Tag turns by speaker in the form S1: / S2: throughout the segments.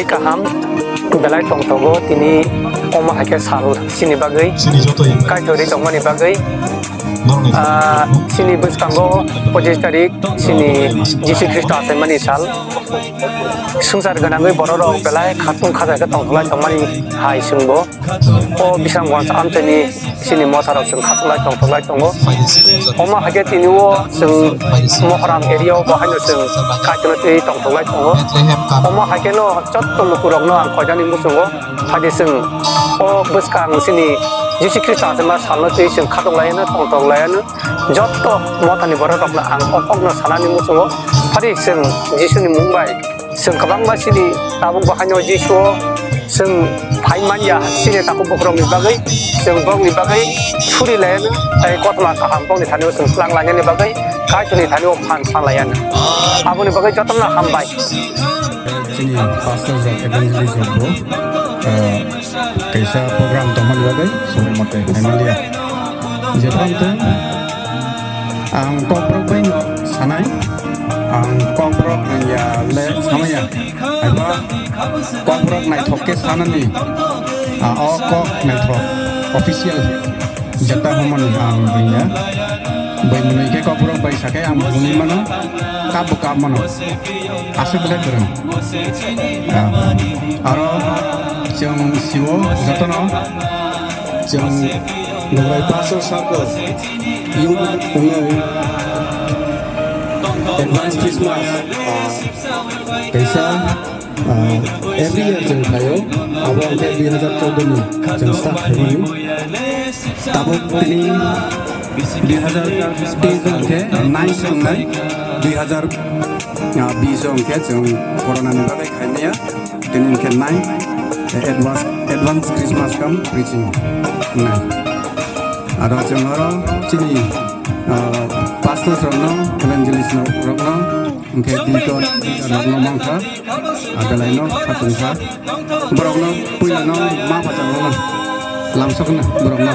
S1: hari kaham belai tong togo tini oma hake salu sini bagai kai tori tong mani bagai sini buskango 25 tarik sini Jisu Kristo asemani sal sungsar ganangoi borok belai khatung khada ka tongthlai tongmani hai sungbo o bisang wangsa amteni sini motarok sung khatunglai tongthlai tongo oma hake tini o sung mohram area o bahaino sung kaitno tei tongthlai tongo oma hake no chotto lukurok no ang khojani musungo hadi sung o buskang sini Jisu Kristo asema salno tei sung khatunglai no tongthlai no jotto motani borok na ang opok no sanani musungo hadi sung Jisu ni mumbai sung kabangma sini tabung bahaino Jisu sung paimanya sini takut bokrong ni bagai sung bong ni bagai suri lain ai kotma kahampong ni thani sung lang lanya ni bagai kai ni thani phan phan layan abu ni bagai jotom na hambai
S2: sini pastors and evangelism bo kaisa program toman bagai sore mate emilia jepang tu ang koprok bain sanai ang koprok ya le samaya aiba koprok nai thokke sanani kok nai thok official jata homon ang bunya bai munai ke koprok bai sakai ang buni mano kabuk mano ase bele kurang aro jong siwo jatono jong ngai pastor sako yung ngai advance Christmas kaisa every year jeng tayo awal ke 2014 ni jeng start hari tabuk ini 2013 ke 9 jeng nai 2020 ke jeng corona ni bagai kainya tenin ke 9 advance Christmas kam preaching nai ada jeng oro sini pastor rokno evangelist rokno engke dikon rokno mangka adalaino satungsa borokno puilano ma pacangno lamsokna borokno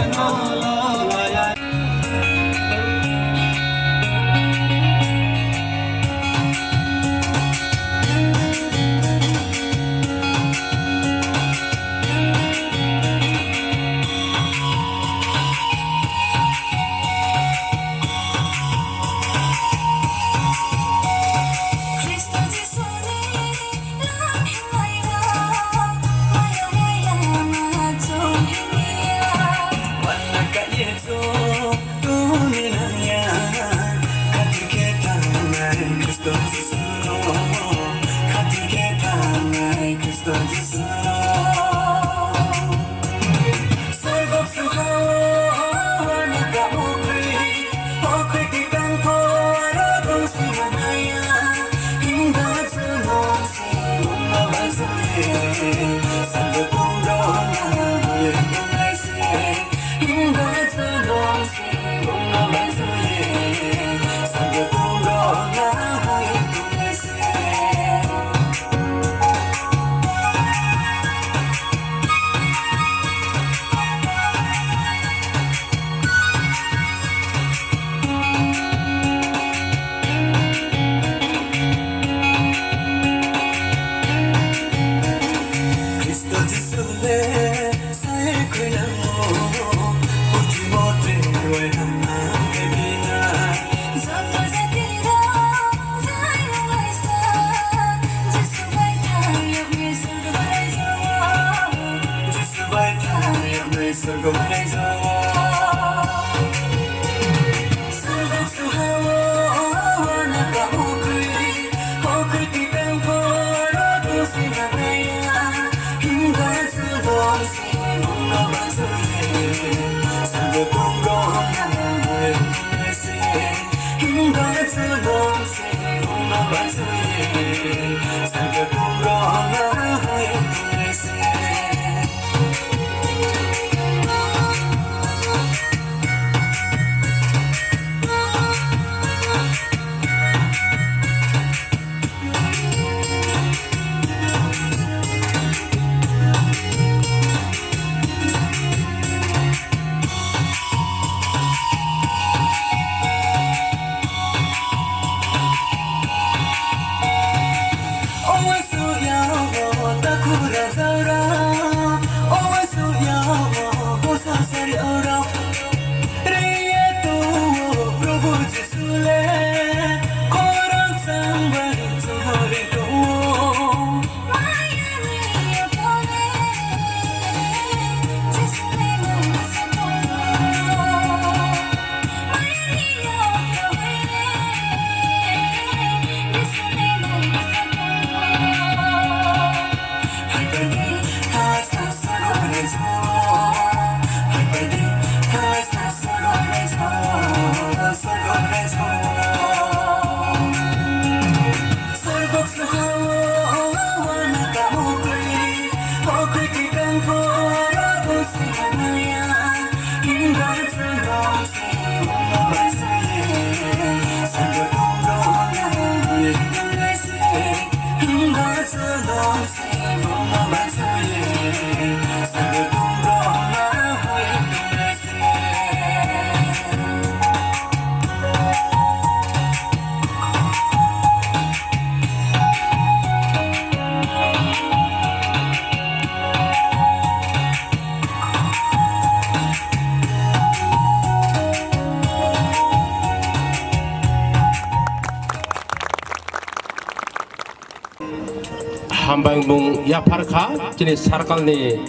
S3: 한방봉 야파르카 진이 사르칼니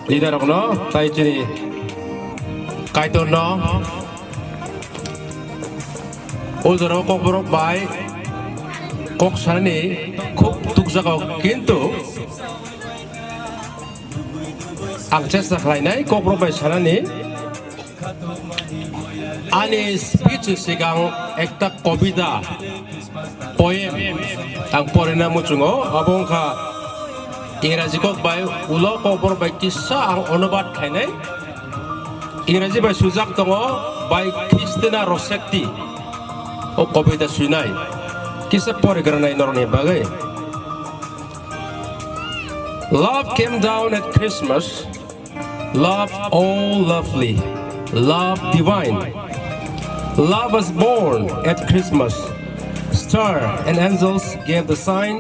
S3: 리더라고너 따이 진이 가이돈너 오저로 꼭보록 바이 꼭 사니 콕 뚝사가 긴또 angcesa khlainai kokro bai sanani ani speech sigang ekta kobida poem ang porena muchungo abongkha इंराजी को bye उलो कोपर bye किस्सा आं अनुवाद खायनाय इंराजी bye सुजाक दङ bye Christina रसेक्ति ओ कविता सुनाय किस्सा परिग्रनाय नरनि बागै Love came down at Christmas, love all lovely, love divine. Love was born at Christmas, star and angels gave the sign.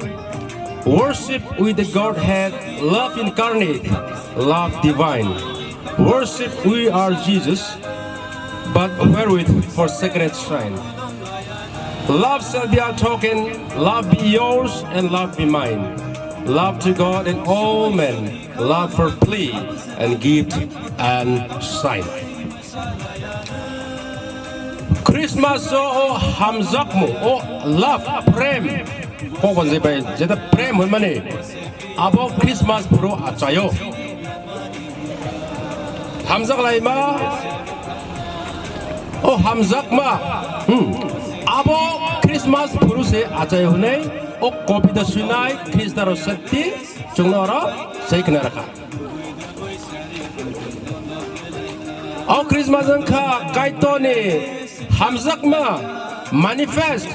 S3: Worship with the Godhead, love incarnate, love divine. Worship we are Jesus, but wherewith forsaken its shrine. Love shall be our token, love be yours and love be mine. Love to God and all men, love for plea and gift and sign. Christmas o hamzakmu o love prem ko kon bay jeta prem hun mani abo Christmas pro achayo hamzak laima o hamzak ma abo Christmas pro se achayo hunai o kobida sunai Kristaro sakti jungnora seiknaraka o Christmas angka kaitoni hamzakma manifest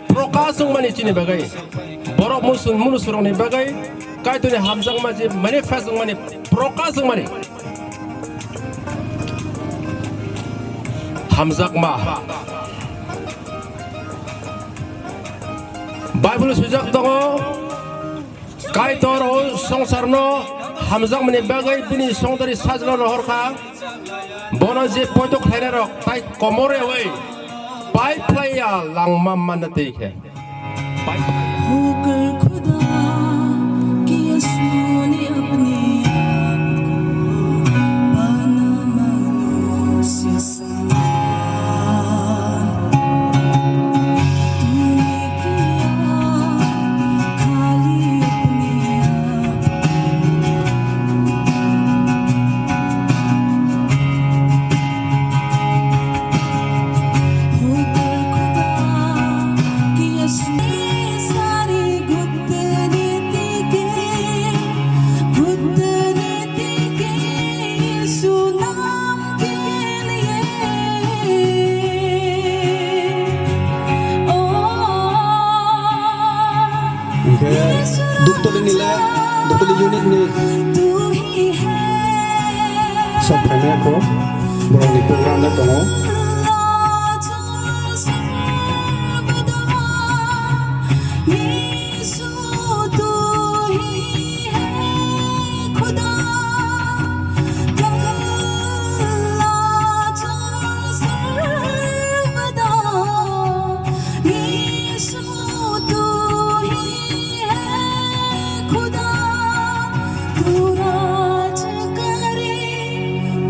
S3: prokasung mani chini bagai borok musun munusurong ni bagai kaitoni hamzakma je manifestung mani prokasung mani hamzakma Bible sujak dongo kaitoro songsarno hamzak mani bagai bini songdari sajlo horka bono je potok khairok tai komore wei pai playa langma manate ke
S4: होकर खुदा कि यीशु ने अपने आप को बना मनुष्य समान तूने किया खाली अपने आप होकर खुदा कि यीशु सारी गुप्त नीति के यीशु नाम के लिए ओ
S2: Duktuli nila, duktuli unit ni
S4: तू ही है
S2: Soprano ko, borong ni program na to mo.
S4: यीशु तू ही है खुदा सर्वदा यीशु तू ही है खुदा तू राज करे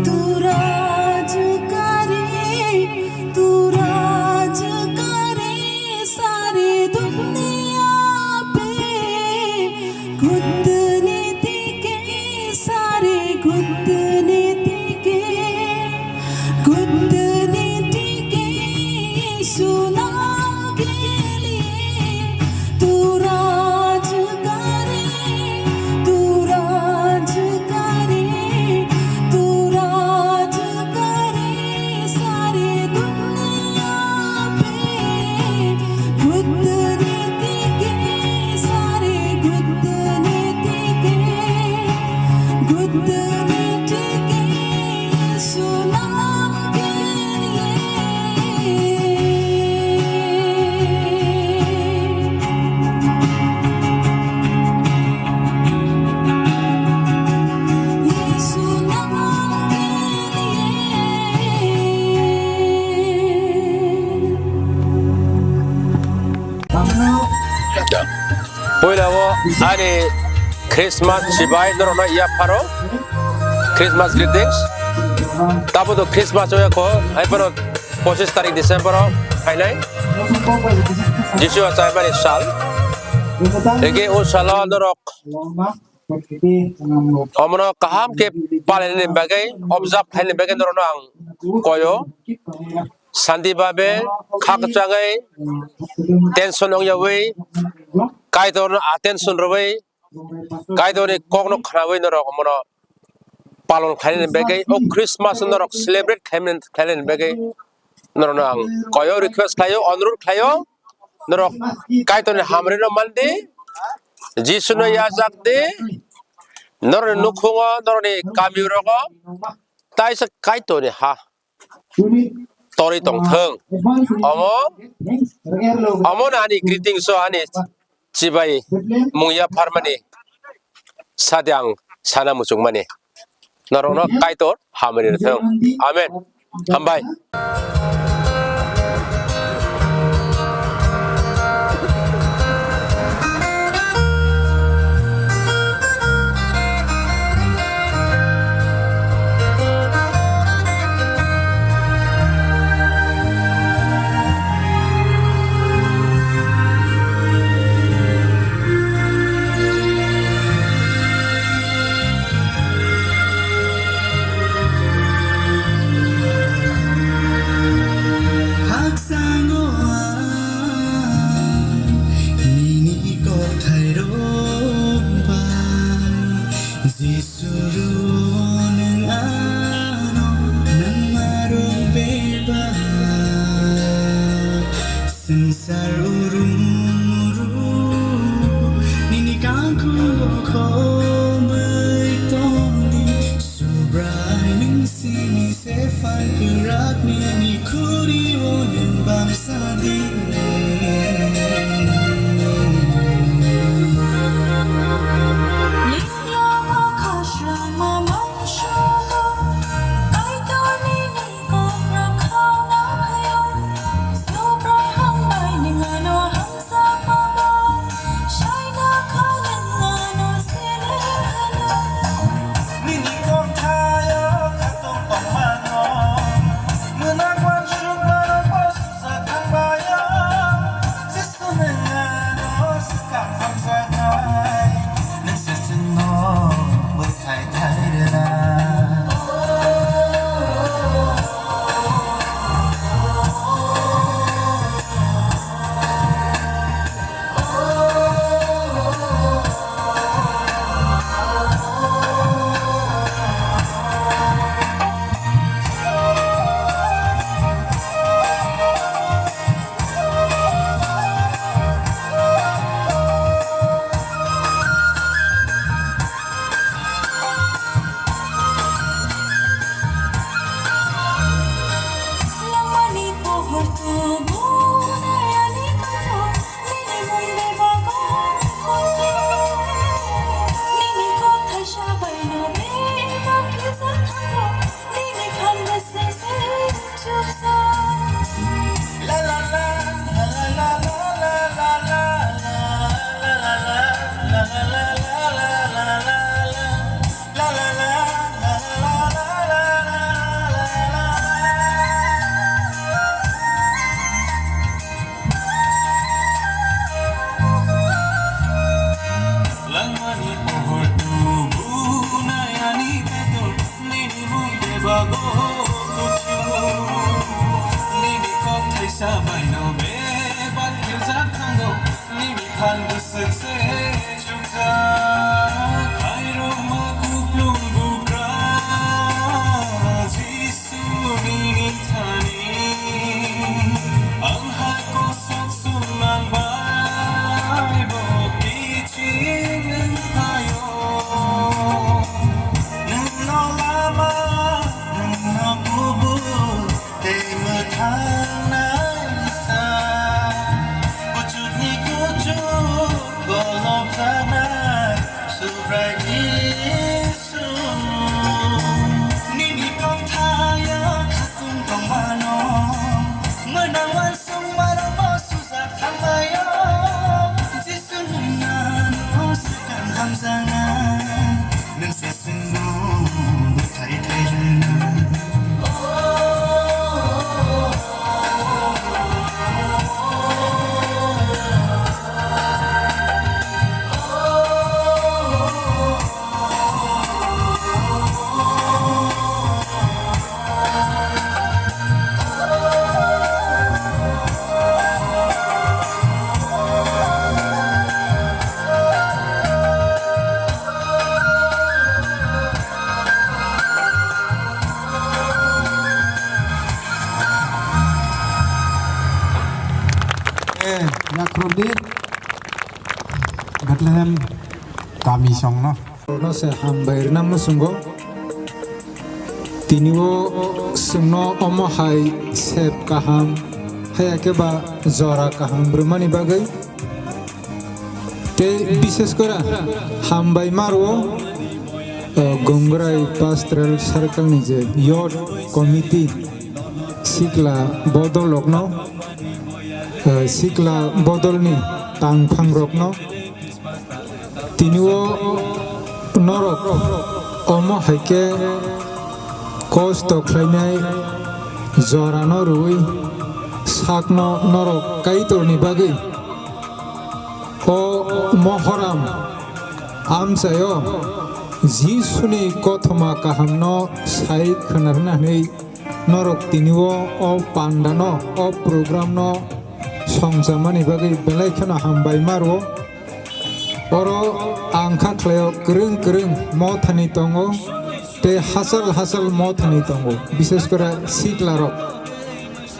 S4: तू राज करे तू राज करे सारी दुनिया पे खुद नीति के सारे खुद नीति के यीशु नाम के लिए तू राज करे तू राज करे तू राज करे सारे दुनिया पे खुद नीति के सारे खुद नीति के यीशु नाम के लिए यीशु नाम के लिए
S1: 보이라고 아니
S3: Christmas 지바이 너로나 이아파로 Christmas greetings. Tapo Christmas 오야코 아이파로 25 Desember 하이나이. Jisu Saibani Sal. Ege usala norok. Omono kaham ke palen bagai observe hain bagai noronang koyo. Sandi babe khak changai tension ong yawi kai don attention roi kai don kokno khrawai norok omono palon hain bagai o Christmas norok celebrate hain bagai noronang koyo request khayo onrut khayo norok kai don hamre no mandi Jisu no yazak de nor nukhungo nor ni kamiurogo tai sa kai to ni ha tori tong theng omo nani greeting so ani chibai mungya pharmani sadyang sana muchung mani norono kai to hamri theng amen hambai
S5: Hamzana
S2: Krodit Bethlehem kami song no no se hambair nam no sunggo tiniwo sungno omo hai sep kaham haya ke ba jora kaham brumani bagai te বিশেষ করে হামবাই মারো গঙ্গরাই পাস্ট্রাল circle নিজে yacht committee সিকলা বদল লগ্ন সিকলা বদলনি tongue ফাং রগ্ন তিনিও নরক অম হাইকে কষ্ট খাইনাই জরানো রুই সাকন নরক কাইতরনি বাগৈ ও মহরাম আমসায় যিশুনি কথমা কাহামন সাই खोनारनानै नरक तिनिओ अ पान्डान अ प्रोग्राम संजामानि बागै बेलायखोना हामबाय मारो अरो आंखा ख्लायाव गोरों गोरों मथानि दङ ते हासल मथानि दङ बिसेस करे सिक्लारक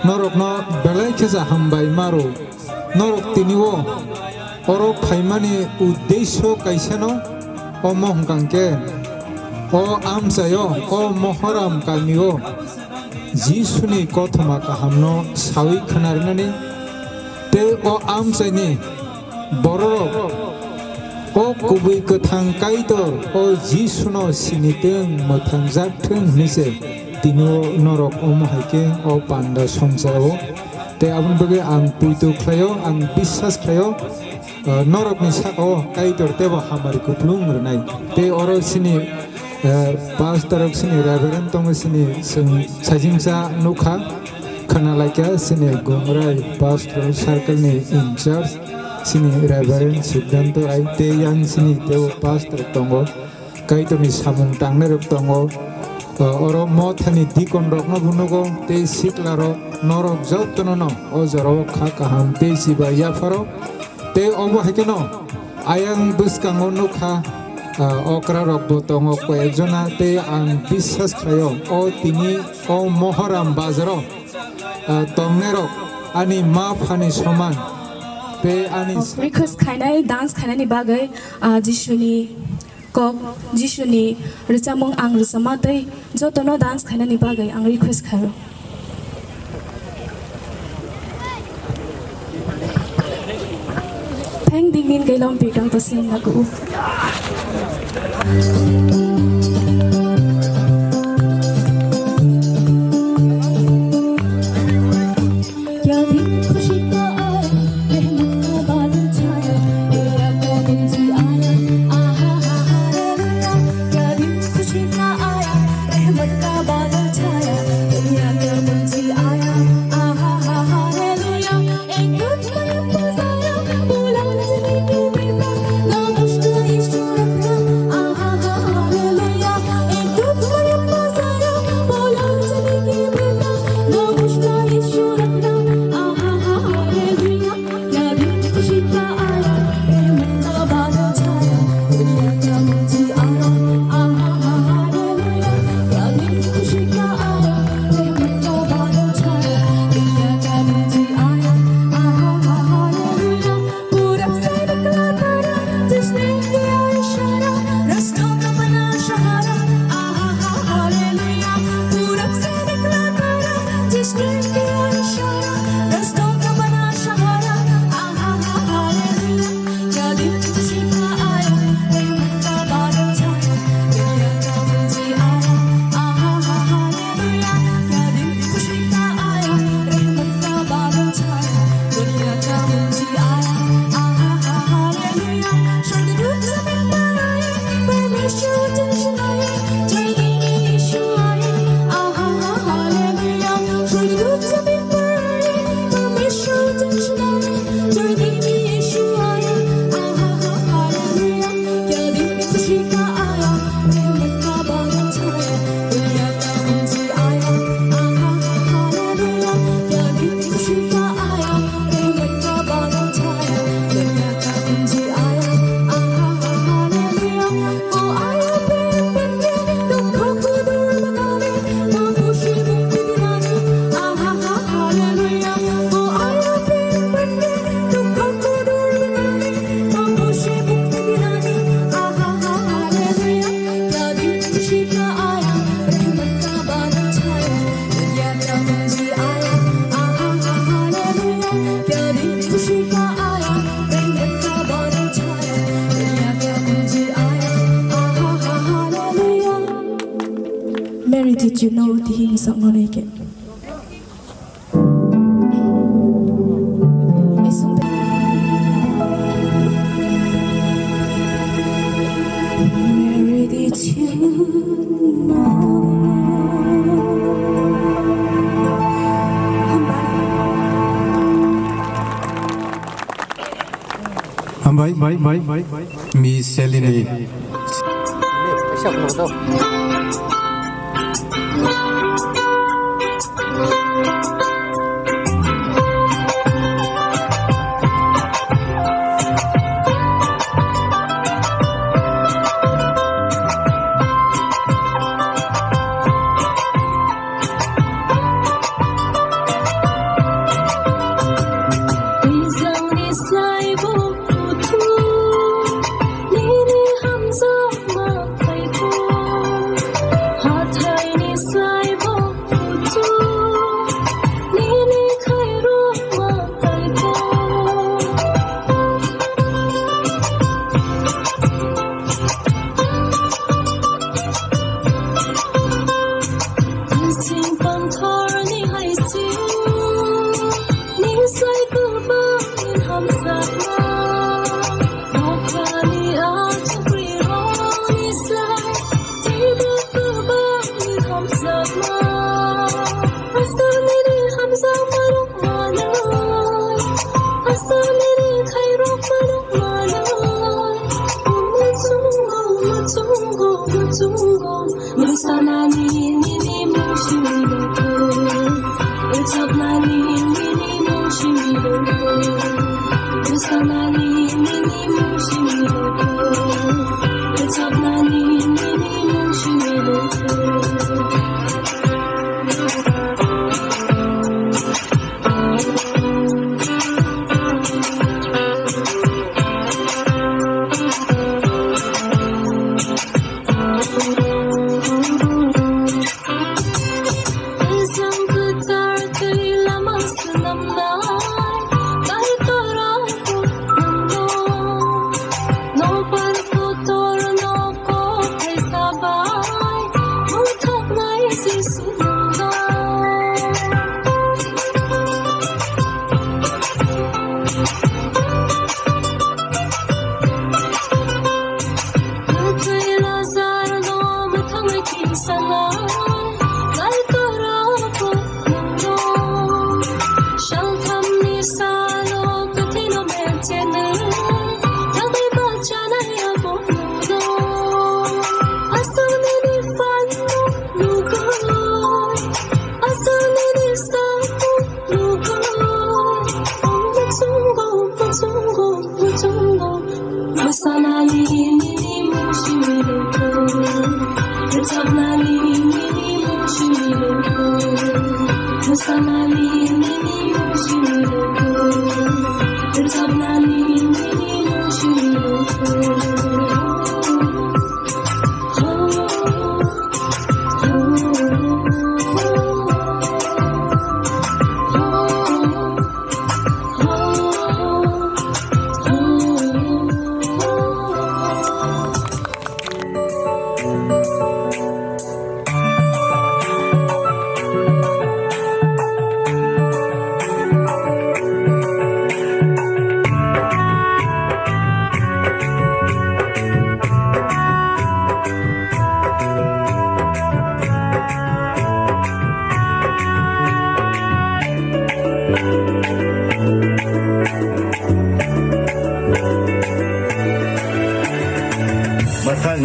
S2: नरकनो बेलायखोजा हामबाय मारो नरक तिनिओ अरो फाइमानि उद्देश्य काइसेनो अ महंगांके अ आमसायो अ महराम कामिओ जिसुनि कथमा काहामनो सावि खोनारनानै ते अ आमसायनि बररक अ गुबै गोथां काइदर अ जिसुनो सिनिथों मोथां जाथों निसे तिनिओ नरक अमहायके अ पान्डा संसाराव ते आबुन बगे आं पुइतो ख्लायो आं बिश्वास ख्लायो नरकनि साकाव काइदर तेबो हामारिखौ खुलुमग्रोनाय ते अरो सिनि पास्टारक सिनि रेभारेन्ड दङ सिनि साइजिंसा नुखा खोनालायखा सिनि गंगराय पास्टार सार्केलनि इनचार्ज सिनि रेभारेन्ड सिद्धान्त राय ते यां सिनि तेबो पास्टार दङ काइदरनि सामुं टांनारक दङ अरो मथानि दिकन रकनो बुनुगो ते सिक्लारो नरक जतनो अजरो खा काहाम ते सिबा याफारो ते अबहायकेनो आयां बुसकांगो नुखा अक्रा रकबो दङ कयेकजना ते आं बिश्वास खायो अ तिनि अ महराम बाजारो तंनेरक आनि मा फानि समान ते आनि
S5: रिक्वेस्ट खानाय डान्स खानायनि बागै जिसुनि कप जिसुनि रोजामं आं रोजामादै जतनो डान्स खानायनि बागै आं रिक्वेस्ट खायो Thank dingin kay Long Bigang Pasin Nagu.
S4: Hallelujah.
S5: you know the hing sok no ne ke Melody tune
S2: Ambai, Miss Celine.
S1: Siap mo to.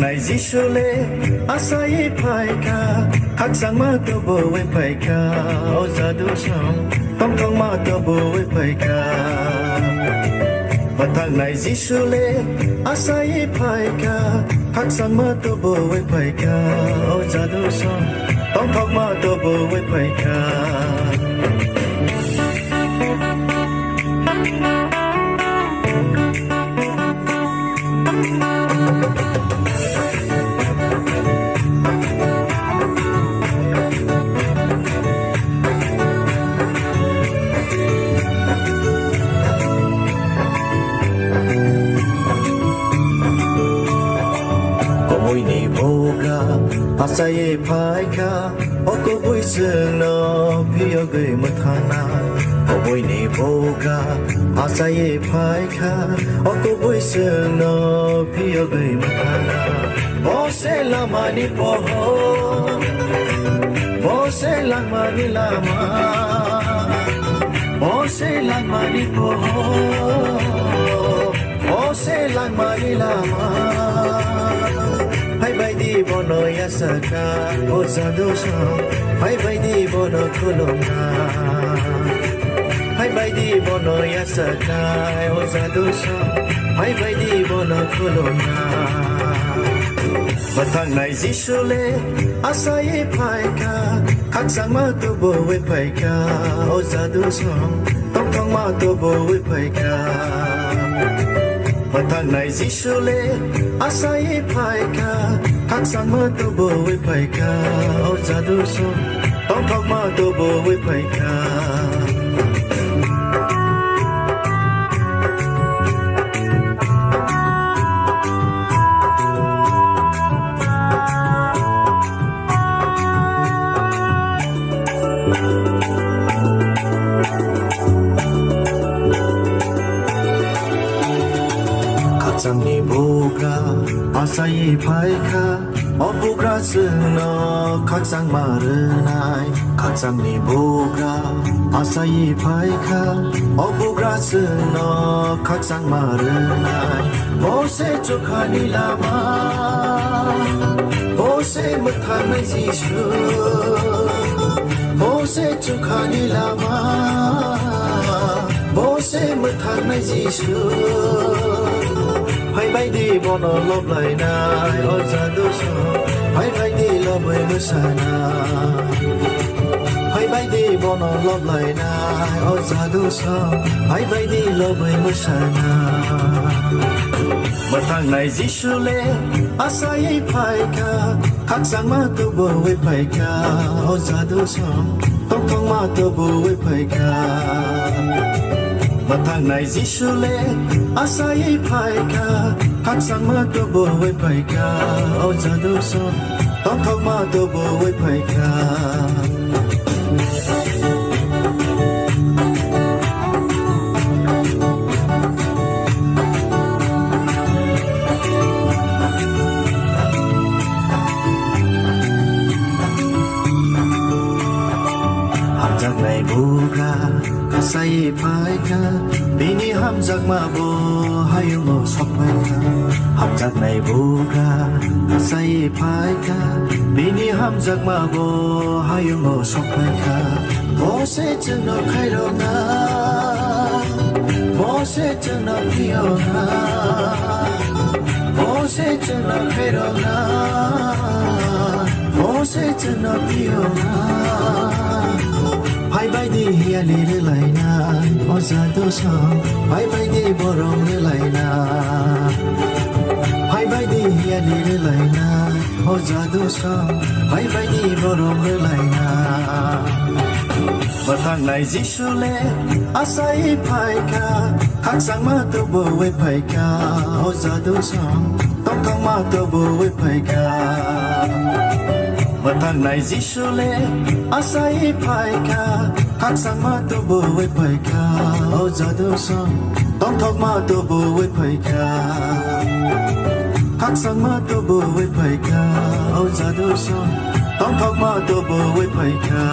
S6: Này Jisule asai paika khắc sang ma to bo we paika o sa du sang tong tong ma to bo we paika Batang này Jisule asai paika khắc sang ma to bo we paika o sa du sang tong tong ma to bo we paika Asai paika o ก็บุยซึ่งนอพี่เอาเกยมาทางนาโอ้บุยนี่โบกาอาศัยภายคาโอ้ก็บุยซึ่งนอพี่เอาเกยมาทางนาโบเซลามานี่โบโฮโบเซลามานี่ลามาโบเซลามานี่โบโฮโบเซลามานี่ลามาให้ใบดีบนอยาสกาโอซาโดชาให้ใบดีบนโคลนาให้ใบดีบนอยาสกาโอซาโดชาให้ใบดีบนโคลนามาทางไหนจิชุเลอาศัยภายคาขักสังมาตัวโบไว้ภายคาโอซาโดชาต้องท่องมาตัวโบไว้ภายคามาทางไหนจิชุเลอาศัยภายคาขักสังมาตัวโบไว้ภายคาโอซาโดชาต้องท่องมาตัวโบไว้ภายคาจังนี่บุกราอาศัยภายคาอบุกราซึ่งนอขักสังมาเรือนายขักจังนี่บุกราอาศัยภายคาอบุกราซึ่งนอขักสังมาเรือนายโบเซจุคานิลามาโบเซมุทานไม่จิชูโบเซจุคานิลามาโบเซมุทานไม่จิชูให้ใบดีบนลบไหลนาโอซาโดชให้ใบดีลบไว้มุสานาให้ใบดีบนลบไหลนาโอซาโดชให้ใบดีลบไว้มุสานามาทางไหนจิชุเลอาศัยภายคาขักสังมาตัวโบไว้ภายคาโอซาโดชต้องท่องมาตัวโบไว้ภายคามาทางไหนจิชุเลอาศัยภายคาขักสังมาตัวโบไว้ภายคาโอซาโดชต้องท่องมาตัวโบไว้ภายคาจากในบุกาข้าใส่ภายคาปีนี้ห้ามจากมาโบให้ยมสอบภายคาห้ามจากในบุกาข้าใส่ภายคาปีนี้ห้ามจากมาโบให้ยมสอบภายคาโบเสจังนอใครรอนาโบเสจังนอพี่อนาโบเสจังนอใครรอนาโบเสจังนอพี่อนาให้ใบดีเฮียลีเรื่อยนาโอซาโดชาให้ใบดีบรมเรื่อยนาให้ใบดีเฮียลีเรื่อยนาโอซาโดชาให้ใบดีบรมเรื่อยนามาทางไหนจิชุเลอาศัยภายคาขักสังมาตัวโบไว้ภายคาโอซาโดชาต้องท่องมาตัวโบไว้ภายคามาทางไหนจิชุเลอาศัยภายคาขักสังมาตัวโบไว้ภายคาโอซาโดชาต้องท่องมาตัวโบไว้ภายคาขักสังมาตัวโบไว้ภายคาโอซาโดชาต้องท่องมาตัวโบไว้ภายคา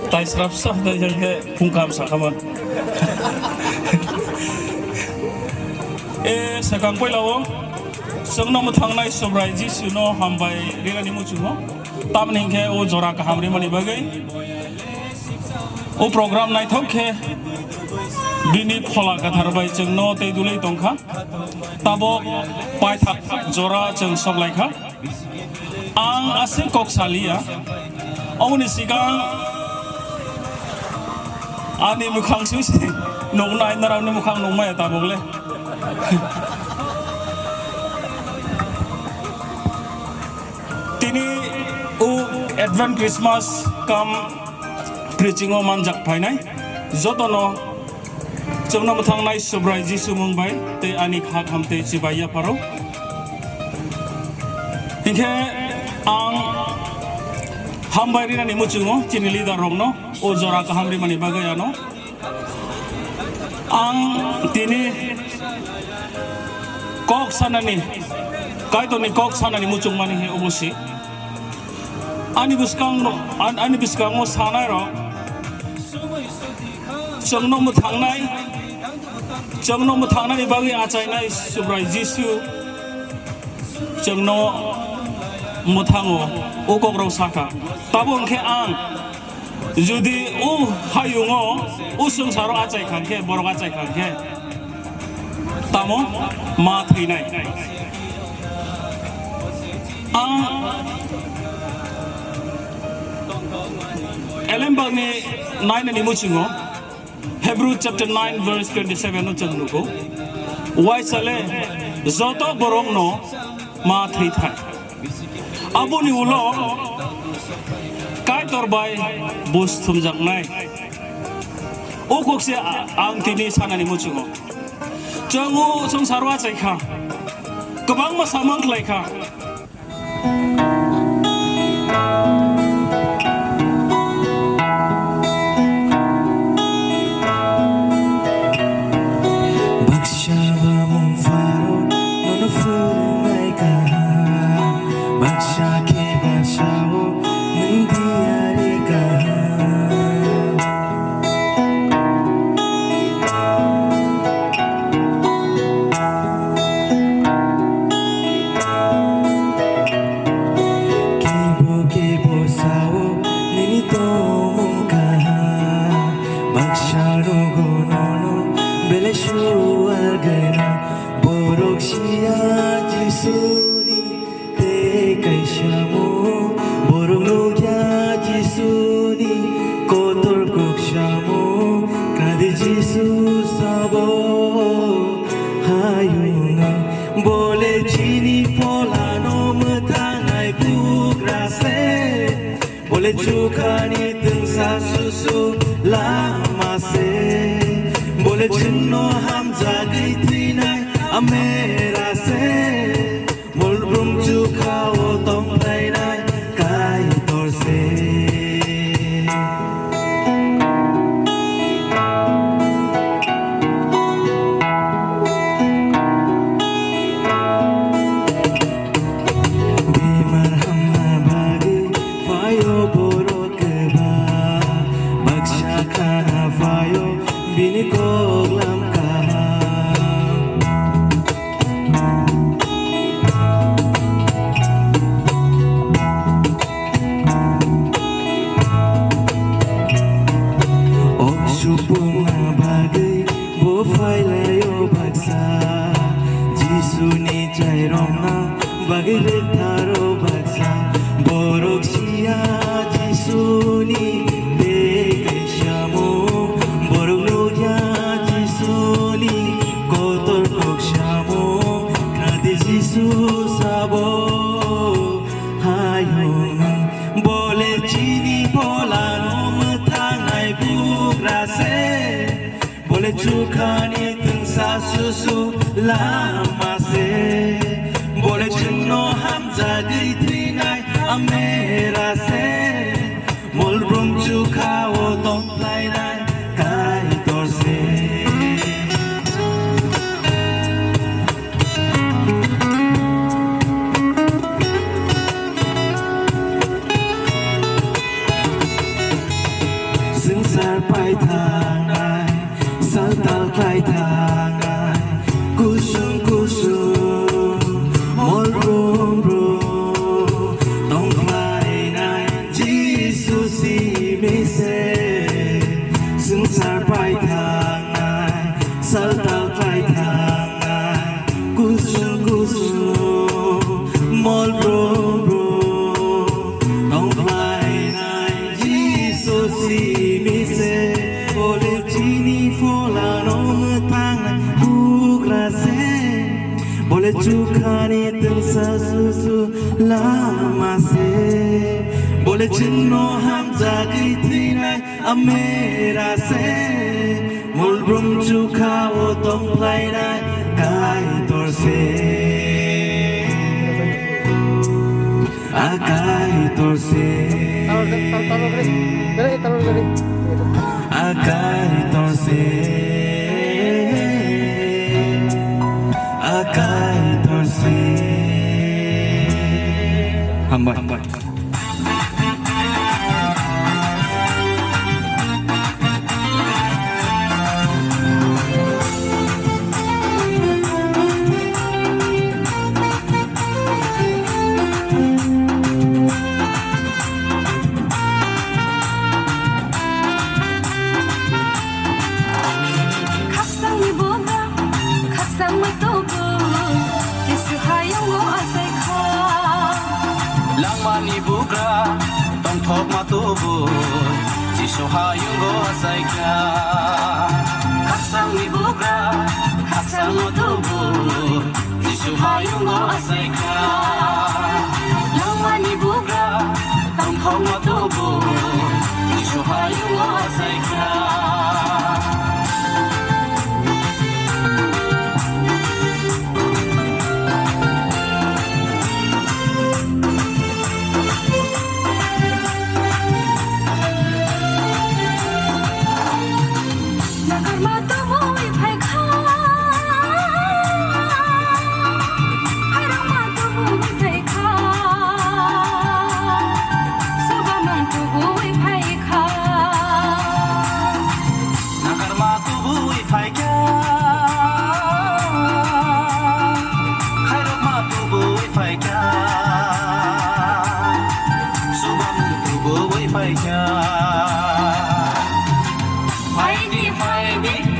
S7: Tai serap sah dari jaga pungkam sakaman. Sekarang kau lawan, sekarang mau thang naik sobrai ji suno hambai rela ni muncul ho. Tam ni ke o jora kahamri mani bagai. O program naik thok ke bini khola kathar bai jeng no te dulai tongkha. Tabo pai thak jora jeng soblai kha. Ang asing kok salia. Awak sekarang ani mukhang susi nong nai naram ni mukhang nong mai ta bogle tini u advent Christmas kam preaching o manjak phainai jotono जोंनो थांनाय सब्राय जिसु मुंबाय ते आनि खाक हामते चिबाया पारो हिंखे आं हामबाय रिनानि मुचुङो चिनि lidar रंनो ओ जरा काहामरि मानि बागायानो आं तिनि कक सानानि कायतोनि कक सानानि मुचुं मानि हे अबसि आनि बिस्कांगो सानाय र जोंनो थांनाय बागै आचायनाय सुब्राय जिसु जोंनो मुथाङो ओ कग्राव साखा ताबो अंखे आं जुदि उ हायुङो उ संसाराव आचायखांखे बरग आचायखांखे तामो मा थैनाय आं एलेमबागनि नायनानि मुचुङो Hebrew chapter 9 verse 27 no changnuko wai sale joto borok no ma thai thai aboni ulo kai torbai bus thumjaknai o kokse ang tini sanani muchungo changu songsarwa chaikha gobang ma samang khlaikha
S6: Chukani tengsa susu lama se Boleh cino hamza gaitinai amera se Molbrum chuka o tong lainai kai torse Bimar hamna bagi fayo bini koglam kaha ok supuma bagai bo failayo baksa jisu ni jairomna bagai letharo baksa borok sia jisu ni Chukani tengsa susu lama se Boleh cino hamza gaitinai amera se Molbrum chuka o tong lainai kai torse Sengsar pai tangai Saltal kai tangai Kusung kusung Mol brum brum Tong kai nai Jisu si mise Sengsar pai tangai Saltal kai tangai Kusung kusung Mol brum brum Tong kai nai Jisu si mise Boleh cini folano metang bugrase Boleh cukani tengsa susu lama se Boleh cino hamza gaitinai amera se mulbrum chu kha o tong plai dai kai tor se akai tor se akai tor se akai tor se hambai
S8: Langmani bugra tong thok ma tu bu chi so ha yu go sai kya khasang ni bugra khasang ma tu bu chi so ha yu go sai kya Langmani bugra tong thok ma tu bu chi so ha yu go sai kya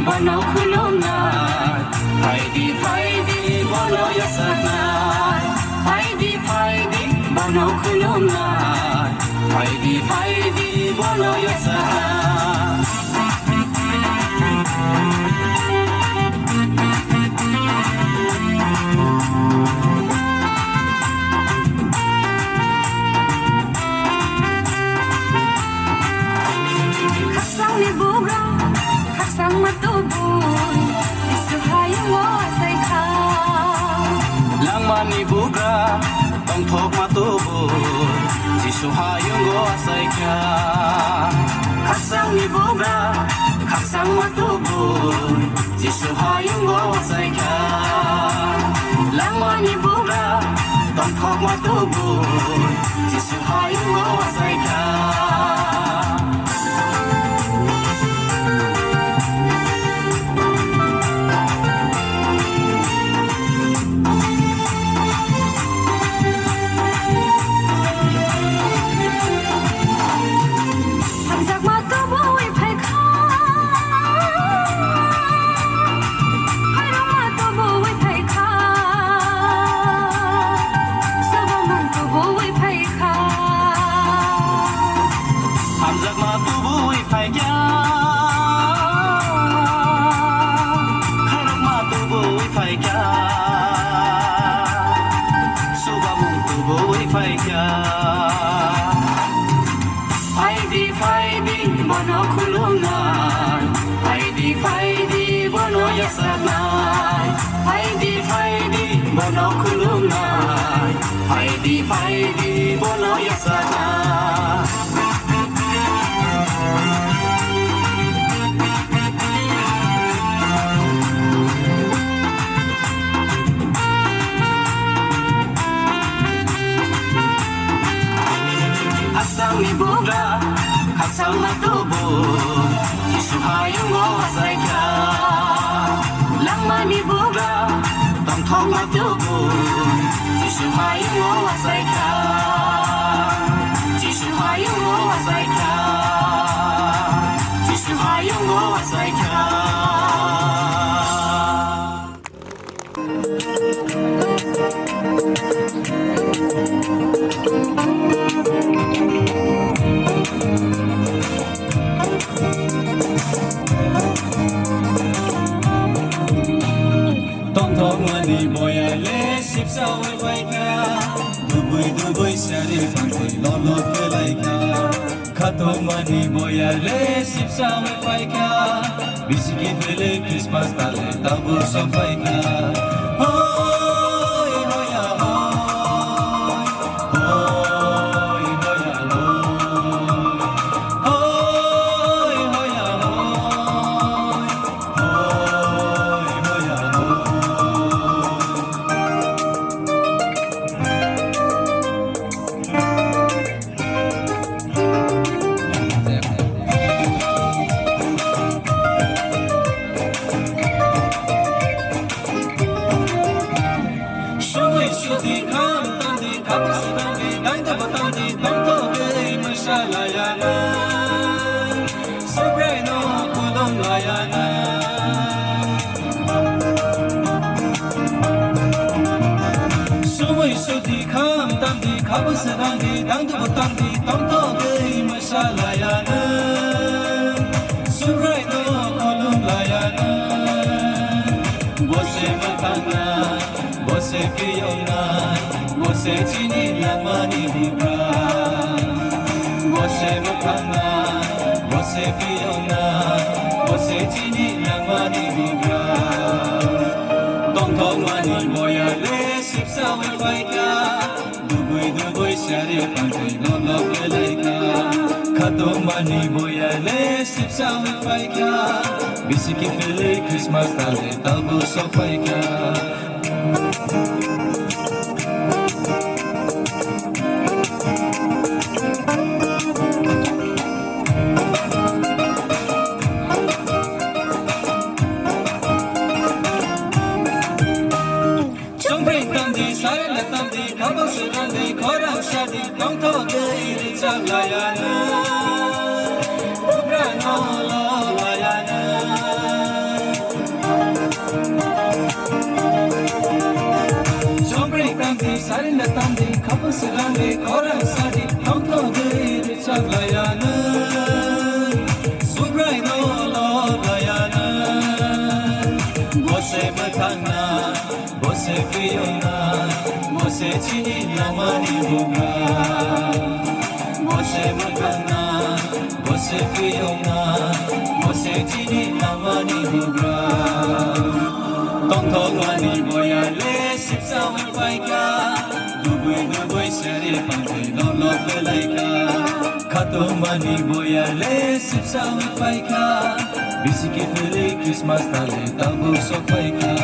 S8: Bono kulunga, Heidi Heidi bono yasana, Heidi Heidi bono kulunga, Heidi Heidi bono yasana. Khasang ni bugra, khasang matubun, isuhayo mo say ka. Langmani bugra, tong thok matubun, isuhayo mo say ka. Khasang ni bugra, khasang matubun, isuhayo mo say ka. Langmani bugra, tong thok matubun, isuhayo mo say ka. Bono kulungan, Heidi Heidi bono yasanai, Heidi Heidi bono kulungan, Heidi Heidi bono yasanai. Asang ni bugra, asang matubun, isuhayo mo say ka. Langmani bugra, tong thok matubun, isuhayo mo say ka. Isuhayo mo say ka. Isuhayo mo say ka.
S6: Tong thok mani boya le sip sa wai ka Dubai sari phangsi lo lo ke lai ka Khato mani boya le sip sa wai ka
S8: Bisiki fele Christmas tale tabu sofaika Hoy hoya hoy Hoy hoya hoy Hoy hoya hoy Hoy hoya Shubhi shudi kham tandi khapis tandi dang batandi dang to gei masala yana Sobreno kulong layana Shubhi shudi kham tandi khapis tandi dang batandi dang to gei masala yana Sobreno kulong layana Bose matana Bose Fiona, Bose Chini Lamani Hibra Bose Mukana, Bose Fiona, Bose Chini Lamani Hibra Tong Tong Mani Boya Le Sip Sawe Faika Dubui Shari Pantai No Love Laika Katong Mani Boya Le Sip Sawe Faika Bisiki Fili Christmas Tale Tabu So Faika Jumping tandi, silent tandi, kabel sedandi, korang sadi, tong to gei cak layana, bukan lo layana. Jumping tandi, silent tandi, kabel sedandi, korang sadi, tong to gei cak layana, bukan lo layana. Bose matana. Bose Fiona, Bose Chini Lamani Hubra Bose Makana, Bose Fiona, Bose Chini Lamani Hubra Tong Tong Mani Boya Le Sip Sawe Faika Dubui Shari Pantai No Love Laika Katong Mani Boya Le Sip Sawe Faika Bisiki Fili Christmas Tale Tabu So Faika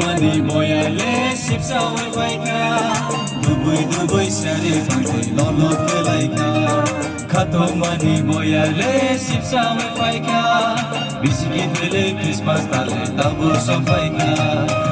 S8: Mani boya le sip sawe faika Dubui shari pantai lolo pelaika Katong mani boya le sip sawe faika Bisiki fele Christmas tale tabu so faika